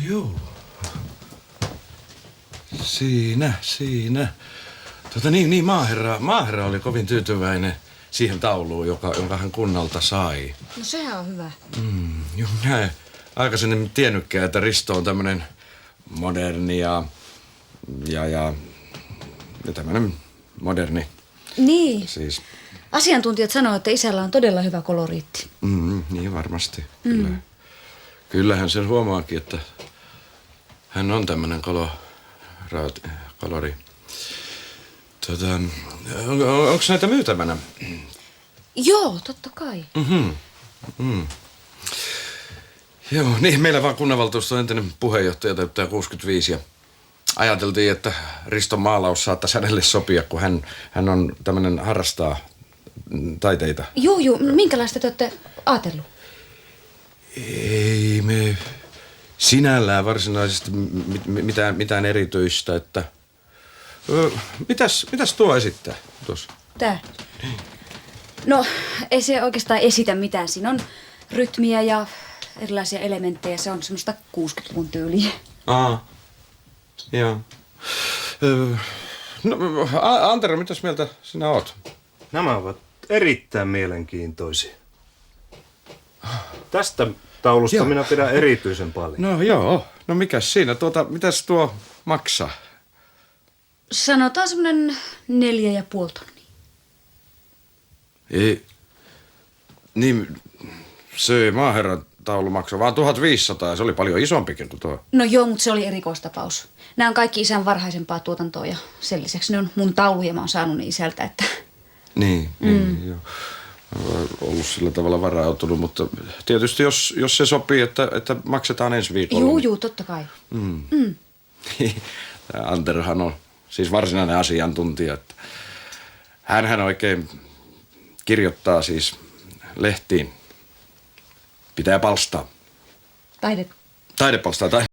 Joo. Siinä. Maaherra oli kovin tyytyväinen siihen tauluun, jonka hän kunnalta sai. No sehän on hyvä. Joo, minä en aikaisemmin tiennytkään, että Risto on tämmönen moderni ja tämmönen moderni. Niin. Siis. Asiantuntijat sanoo, että isällä on todella hyvä koloriitti. Niin varmasti. Kyllähän sen huomaakin, että hän on tämmönen kolori. Onko näitä myytävänä? Joo, totta kai. Joo, niin meillä vaan kunnanvaltuuston entinen puheenjohtaja täyttää 65 ja ajateltiin, että Riston maalaus saattaisi hänelle sopia, kun hän on tämmönen harrastaa taiteita. Joo, minkälaista te olette ajatellut? Ei me sinällään varsinaisesti mitään erityistä, että. Mitäs tuo esittää tuossa? Tää? No, ei se oikeastaan esitä mitään. Siinä on rytmiä ja erilaisia elementtejä. Se on semmoista 60-luvun tyyliä. Joo. No, Antero, mitäs mieltä sinä oot? Nämä ovat erittäin mielenkiintoisia. Tästä taulusta Joo. minä pidän erityisen paljon. No joo. No mikäs siinä? Mitäs tuo maksaa? Sanotaan semmonen 4,5 tonnia. Ei. Niin, se maaherran taulu maksoi vaan 1500 ja se oli paljon isompikin kuin tuo. No joo, mutta se oli erikoistapaus. Nämä on kaikki isän varhaisempaa tuotantoa ja sen lisäksi ne on mun tauluja. Mä oon saanut ne isältä, että. Niin, joo. Olen ollut sillä tavalla varautunut, mutta tietysti jos se sopii, että maksetaan ensi viikolla. Joo, totta kai. Tämä Anterohan on siis varsinainen asiantuntija. Että hänhän oikein kirjoittaa siis lehtiin. Pitää palstaa. Taidepalstaa. Taidepalstaa.